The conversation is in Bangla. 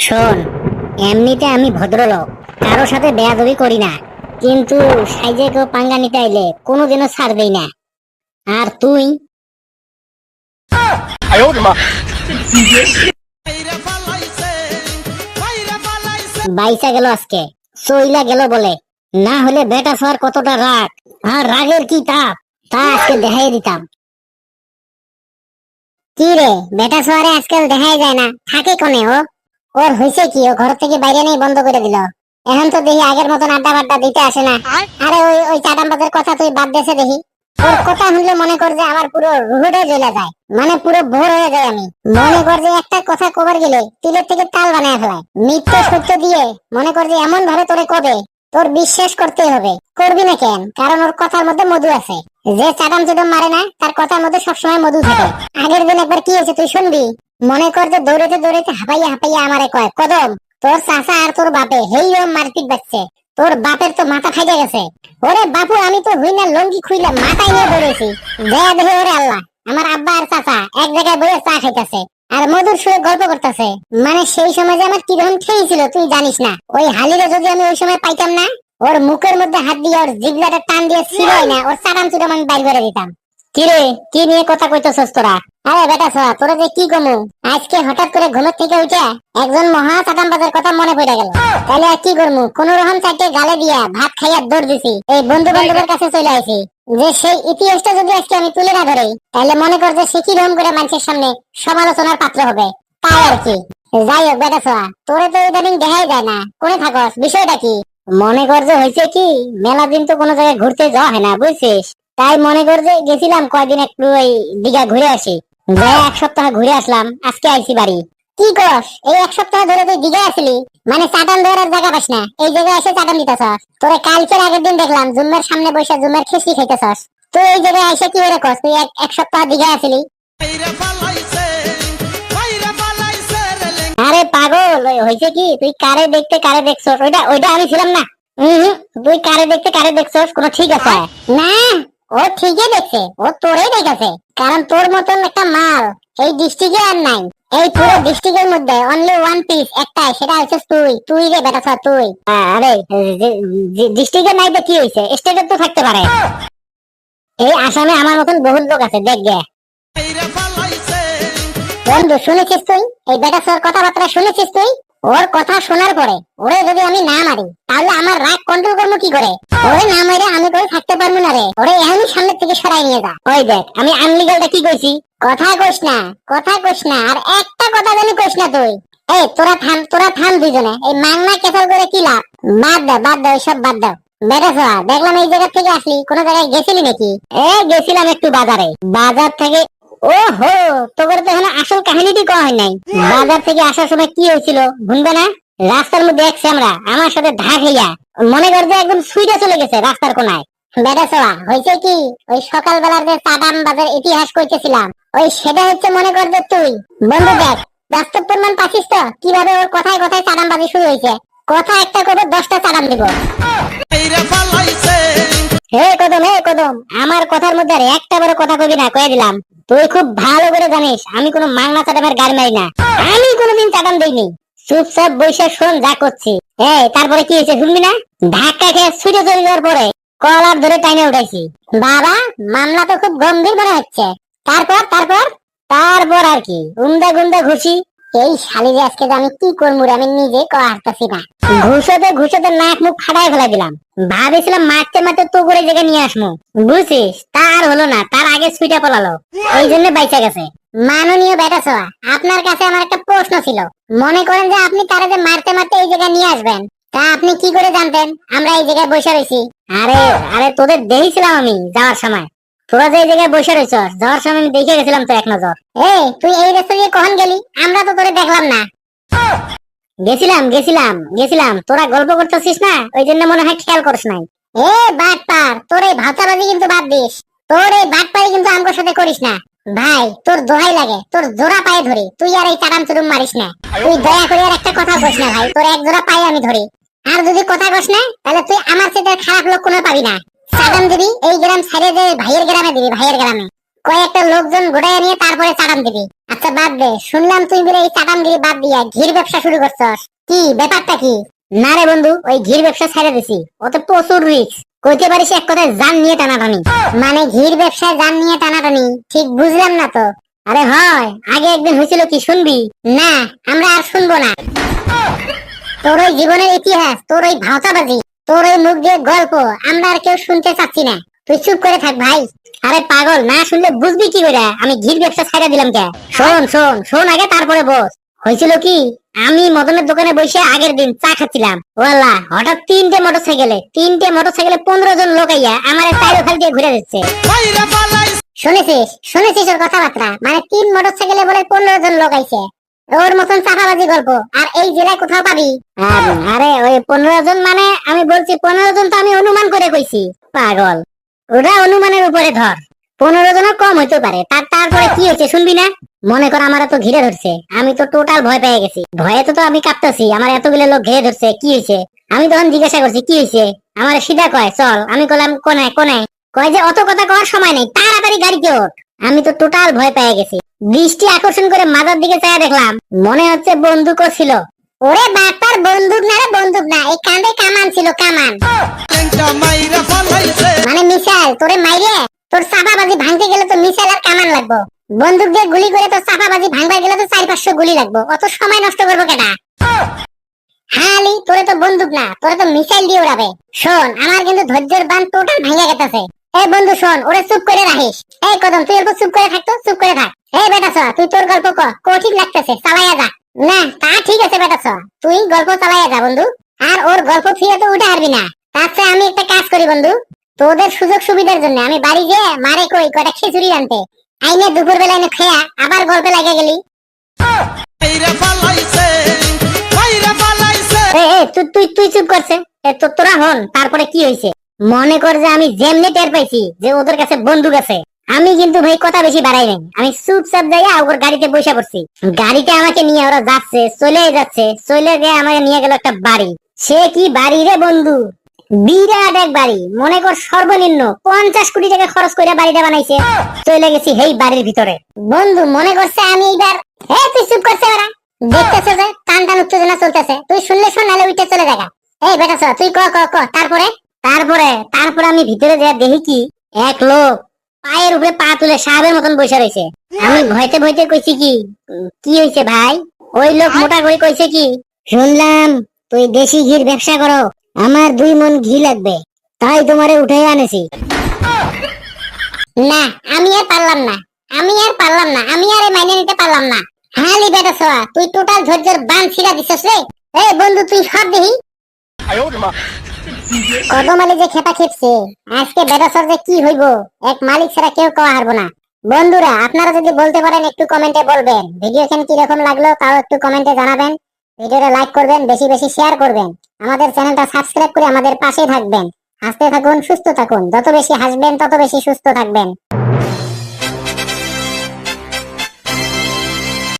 শোন, এমনিতে আমি ভদ্রলোক, কারো সাথে বেয়াদবি করি না, কিন্তু সাইজে কেউ পাঙ্গা নিতে আইলে কোনোদিনও ছাড় দেই না। আর তুই বাইসা গেল আজকে, চইলা গেল বলে, না হলে বেটা সর কতটা রাগ আর রাগের কি তাপ তা আজকে দেখাই দিতাম। কি রে, বেটা সোয়ারে আজকাল দেখাই যায় না, থাকে কোনে ও? ওর হইছে কি, ও ঘর থেকে বাইরে নেই বন্ধ করে দিল। এখন তো দেখি আগের মতন আড্ডা বাড্ডা দিতে আসে না। আরে ওই ওই চাটাম্বাজের কথা তুই বাদ দেছে দেখি। ওর কথা শুনলে মনে কর যে আমার পুরো রুহুটা জ্বলে যায়, মানে পুরো ভোর হয়ে যায়। আমি মনে কর যে একটা কথা কবার গেলে তিলের থেকে তাল বানায় ফেলায়। মিথ্য সত্য দিয়ে মনে কর যে এমন ভাবে তোরে কবে, তোর বিশ্বাস করতে হবে। করবি না কেন? কারণ ওর কথার মধ্যে মধু আছে। যে চাটাম চুটাম মারে না, তার কথার মধ্যে সবসময় মধু থাকে। আগের দিন একবার কি হয়েছে তুই শুনবি। মনে কর যে দৌড়াতে দৌড়াতে হাঁপাইয়া হাঁপাইয়া আমারে কয়, কদম তোর চাচা আর তোর বাপে হেই ও মারপিট বাজছে, তোর বাপের তো মাথা ফাইটা গেছে। ওরে বাপু, আমি তো হই না লঙ্গি খুইলা মাথায় নিয়ে দৌড়েছি। দেয়া দেখে ওরে আল্লাহ, আমার আব্বা আর চাচা এক জায়গায় বসে চা খাইতেছে আর মধুর সুরে গল্প করতেছে। মানে সেই সময় যে আমার কিরকম খেয়েছিল তুই জানিস না। ওই হালিরে যদি আমি ওই সময় পাইতাম না, ওর মুখের মধ্যে হাত দিয়ে ওর জিগলাটা টান দিয়ে ছিলই না, ওর চাটাম চুটাম আমি বাইর করে দিতাম। কিরে, কি নিয়ে কথা কইতেছস তোরা? আরে বেটা ছা, তোরা যে কি কমু, আজকে হঠাৎ করে ঘুমের থেকে উঠে একজন মহা চাটামবাজের কথা মনে পড়ে গেল। তাহলে আর কি করবো, কোন রকম চারটে গালে দিয়া ভাত খাইয়া দৌড় দিছি, এই বন্ধু বান্ধবের কাছে চলে আসি। যে সেই ইতিহাসটা যদি আজকে আমি তুলে না ধরি, তাহলে মনে কর যে সে কিরকম করে মানুষের সামনে সমালোচনার পাত্র হবে, তাই আর কি। যাই হোক বেটা ছা, তোরে তো ইদানিং দেখাই যায় না, কোনে থাকস, বিষয়টা কি? মনে কর যে হয়েছে কি, মেলা দিন তো কোনো জায়গায় ঘুরতে যাওয়া হয় না বুঝছিস। তাই মনে কর যে গেছিলাম কয়দিন একটু ওই দীঘা ঘুরে আসি। যে এক সপ্তাহ ঘুরে আসলাম, আজকে আইছি বাড়ি। কি কস, এই এক সপ্তাহ ধরে তুই দীঘা আসলি? মানে চাটান ধরার জায়গা পাস না, এই জায়গায় এসে চাটান দিতেছস? তোরে কালকের আগের দিন দেখলাম জুম্মের সামনে বসে জুম্মের খিচড়ি খাইতেছস। তুই এই জায়গায় এসে কি করে কস তুই এক সপ্তাহ দীঘা আসলি? আরে পাগল, হয়েছে কি, তুই কারে দেখতে কারে দেখছস, ওইটা ওইটা আমি ছিলাম না। তুই কারে দেখতে কারে দেখছস কোনো ঠিক আছে না? ও ঠিকই দেখছে, ও তোরেই দেখেছে। কারণ তোর মতন একটা মাল এই ডিস্ট্রিক্টে আর নাই। এই পুরো ডিস্ট্রিক্টের মধ্যে অনলি ওয়ান পিস একটাই, সেটা হচ্ছে তুই। তুই রে বেটা ছা, তুই। আরে ডিস্ট্রিক্টে নাই তো কি হয়েছে, স্টেটে তো থাকতে পারে। এই আসামে আমার মতন বহুত লোক আছে, দেখ গে। বন্ধু শুনেছিস তুই এই বেটা ছোর কথাবার্তা শুনেছিস তুই? ওর কথা শোনার পরে ওরে যদি আমি না মারি, তাহলে আমার রাগ কন্ট্রোল করবো কি করে? ওরে না মারে আমি করে থাকতে পারবো না রে। ওরে এখনই সামনের থেকে সরাই নিয়ে যা। ওই দেখ, আমি আনলিগালটা কি কইছি। কথা কইস না, কথা কইস না, আর একটা কথা জানি কইস না তুই। এই তোরা থাম দুজনে, এই মাংনা কেসাল করে কি লাভ? বাদ দে ওইসব বাদ দাও। বেটা ছোড়া, দেখলাম এই জায়গা থেকে আসলি, কোন জায়গায় গেছিলি নাকি? গেছিলাম একটু বাজারে। বাজার থেকে ও হো, তোর তো এখানে আসল কাহিনীটি কওয়া হয় নাই। বাজার থেকে আসার সময় কি হয়েছিল ভুলবে না? রাস্তার মধ্যে এক আমরা আমার সাথে ধাক হইয়া মনে কর যে একদম সুইটা চলে গেছে রাস্তার কোনায়। বেটা ছোড়া, হয়েছে কি, ওই সকালবেলার যে চাটাম বাজার ইতিহাস কইতেছিলাম, ওই সেটা হচ্ছে মনে কর যে তুই। বন্ধু দেখ, বাস্তব প্রমাণ পাচ্ছিস তো কিভাবে ওর কথায় কথায় চাটাম বাজি শুরু হয়েছে। কথা একটা করবো, 10টা চাটাম দিব। হে কদম, হে কদম, আমার কথার মধ্যে আর একটা বড় কথা কবি না, কয়ে দিলাম। তুই খুব ভালো করে জানিস আমি কোনো মাংনা চাটামের গাড়ি মারি না। আমি কোনোদিন চাটাম দিইনি। চুপচাপ বসে শোন যা করছি। তারপরে কি হয়েছে শুনবি না? ধাক্কা খেয়ে ছুটে চলে যাওয়ার পরে কলার ধরে টাইনে উঠাইছি। বাবা, মামলা তো খুব গম্ভীর মনে হচ্ছে। তারপর তারপর তারপর আর কি, উন্দা গুন্দা ঘুষি। এই শালি যে আজকে যে আমি কি করবো আমি নিজে হারতাছি না। ঘুষতে নাক মুখ ফাটাই ফেলা দিলাম। ভাবেছিলাম মারতে মারতে তো করে জায়গায় নিয়ে আসবো, বুঝছিস? তার হলো না, তার আগে সুইটা পলালো, এই জন্য বাইচা গেছে। মাননীয় বেটা ছোয়া, আপনার কাছে আমার একটা প্রশ্ন ছিল। মনে করেন যে আপনি তারা যে মারতে মারতে এই জায়গায় নিয়ে আসবেন, তা আপনি কি করে জানতেন আমরা এই জায়গায় বসে রয়েছি? আরে আরে তোদের দেখেছিলাম আমি যাওয়ার সময়। তোরা যে এই জায়গায় বসে রয়েছ, যাওয়ার সময় আমি দেখে গেছিলাম তো এক নজর। তুই এই রাস্তা দিয়ে কখন গেলি? আমরা তো তোরে দেখলাম না। গেছিলাম গেছিলাম গেছিলাম, তোরা গল্প করতেছিস না, ওই জন্য মনে হয় খেয়াল করিস নাই। বাটপার, তোর এই ভাতাবাজি কিন্তু বাদ দিস। তোর এই বাটপারি কিন্তু আমগোর সাথে করিস না। ভাই তোর দোহাই লাগে, তোর জোড়া পায়ে ধরি, তুই আর এই চাটাম চুরুম মারিস না। তুই দয়া করে আর একটা কথা কইস না ভাই, তোর এক জোড়া পায়ে আমি ধরি। আর যদি কথা কস না, তাহলে তুই আমার সাথে খারাপ লোক কোনো পাবি না। চাটাম দিবি এই গ্রাম ছেড়ে যে ভাইয়ের গ্রামে দিবি, ভাইয়ের গ্রামে। কয়েকটা লোকজন গোটায় নিয়ে তারপরে চাটান দিবি। আচ্ছা বাদ দে, শুনলাম তুই বলে এই চাটানগিরি বাদ দিয়া ঘির ব্যবসা শুরু করছস, কি ব্যাপারটা কি? না রে বন্ধু, ওই ঘির ব্যবসা ছেড়ে দিছি, ওতে প্রচুর রিস্ক। কইতে পারিস এক কথায় জান নিয়ে টানাটানি। মানে ঘির ব্যবসায় জান নিয়ে টানাটানি, ঠিক বুঝলাম না তো। আরে হয়, আগে একদিন হয়েছিল কি শুনবি? না, আমরা আর শুনবো না। তোর ওই জীবনের ইতিহাস, তোর ওই ভাওতাবাজি, তোর ওই মুখ দিয়ে গল্প আমরা আর কেউ শুনতে চাচ্ছি না। তুই চুপ করে থাক ভাই। আরে পাগল, না শুনলে বুঝবি কি করে আমি ঘির ব্যবসা ছাইড়া দিলাম কে? শোন শোন শোন আগে, তারপরে বস। হয়েছিল কি, আমি মদনের দোকানে বসে আগের দিন চা খাচ্ছিলাম, ওয়াল্লাহ হঠাৎ তিনটে মোটরসাইকেলে 15 জন লোক আইয়া আমার টাইরো খাল দিয়ে ঘুরে দিচ্ছে। শুনেছিস শুনেছিস ওর কথাবার্তা? মানে 3 মোটরসাইকেলে বলে 15 জন লোক আইছে। ওর মতন চাপাবাজি গল্প আর এই জেলায় কোথাও পাবি? আরে ওই 15 জন মানে আমি বলছি 15 জন তো আমি অনুমান করে কইছি। পাগল, ওরা অনুমানের উপরে ধর। 15 জনের কম হইতে পারে। তারপরে কি হয়েছে শুনবি না? মনে কর আমার তো ঘিরে ধরছে, আমি তো টোটাল ভয় পেয়ে গেছি। ভয়ে তো আমি কাঁপতেছি, আমার এতগুলো লোক ঘিরে ধরছে, কি হয়েছে? আমি তখন জিজ্ঞাসা করছি কি হয়েছে, আমার সিধা কয় চল। আমি কইলাম কোনায় কোনায়, কয় যে অত কথা কওয়ার সময় নেই, তাড়াতাড়ি গাড়িতে ওঠ। আমি তো টোটাল ভয় পেয়ে গেছি। দৃষ্টি আকর্ষণ করে মাথার দিকে চাইয়া দেখলাম, মনে হচ্ছে বন্দুকও ছিল। ওরে বাপার, বন্দুক না রে, বন্দুক না, এই কাঁধে কামান ছিল, কামান। মানে মিসাইল, তোরে মাইরে তোর চাপাবাজি ভাঙতে গেলে তো মিসাইল আর কামান লাগবো। বন্দুক দিয়ে গুলি করে তোর চাপাবাজি ভাঙতে গেলে তো 4-500 গুলি লাগবো। অত সময় নষ্ট করবো কেটা? হালি, তোরে তো বন্দুক না, তোরে তো মিসাইল দিয়ে উড়াবে। শোন, আমার কিন্তু ধৈর্যের বাঁধ টোটাল ভাঙা গেছে। এই বন্ধু শোন, ওরে চুপ করে রাখিস। এই কদম, তুই অল্প চুপ করে থাকতো, চুপ করে থাক। এই বেটা ছ, তুই তোর গল্প ঠিক লাগতেছে, চালাইয়া যা। না তা ঠিক আছে বেটা ছ, তুই গল্প চালাইয়া যা বন্ধু। আর ওর গল্প ফিরে তো উঠে হারবি না। তার চেয়ে আমি একটা কাজ করি বন্ধু, তোদের সুযোগ সুবিধার জন্য আমি বাড়ি গিয়ে মারে কই কয়টা খিচুড়ি আনতে। আইনে দুপুর বেলা এনে খেয়া আবার গল্পে লাগিয়ে গেলি। তুই তুই চুপ করছে। তোরা হন, তারপরে কি হয়েছে? মনে কর যে আমি যেমনি টের পাইছি যে ওদের কাছে বন্দুক আছে, আমি কিন্তু ভাই কথা বেশি বাড়াই নাই। আমি চুপচাপ যাইয়া ওর গাড়িতে বসে পড়ছি। গাড়িতে আমাকে নিয়ে ওরা যাচ্ছে, চলে গিয়ে আমাকে নিয়ে গেল একটা বাড়ি। সে কি বাড়ি রে বন্ধু, বিরাট এক বাড়ি। মনে কর সর্বনিম্ন 50 কোটি টাকা খরচ করে বাড়িটা বানাইছে। চলে গেছি এই বাড়ির ভিতরে। বন্ধু মনে করছে আমি এইবার, তুই চুপ করছে ওরা, দেখতেছে যে টান টান উত্তেজনা চলতেছে। তুই শুনলে শোন, নাহলে উঠে চলে দেখা। এই বেটা তুই ক ক ক তারপরে তারপরে তারপরে আমি ভিতরে যা দেখি কি, এক লোক পায়ের উপরে পা তুলে সাহেবের মতন বসে রয়েছে। আমি ভয়তে ভয়তে কইছি কি, কি হয়েছে ভাই? ওই লোক মোটা করে কইছে কি, শুনলাম তুই দেশি ঘির ব্যবসা করো, আমার 2 মণ ঘি লাগবে, তাই তোমারে উঠে আনেছি। না, আমি আর পারলাম না, আমি আর মাইনে নিতে পারলাম না। হালি বেটা সোয়া, তুই টোটাল ধৈর্যের বান ছিড়া দিছস রে। এই বন্ধু তুই সব দেখি কদম আলী যে খেপা খেপছে, আজকে বেটা সর যে কি হইব এক মালিক ছাড়া কেউ কওয়া হারবো না। বন্ধুরা আপনারা যদি বলতে পারেন একটু কমেন্টে বলবেন ভিডিওখান কিরকম লাগলো, তাও একটু কমেন্টে জানাবেন। ভিডিওটা লাইক করবেন, বেশি বেশি শেয়ার করবেন, আমাদের চ্যানেলটা সাবস্ক্রাইব করে আমাদের পাশে থাকবেন। হাসতে থাকুন, সুস্থ থাকুন, যত বেশি হাসবেন তত বেশি সুস্থ থাকবেন।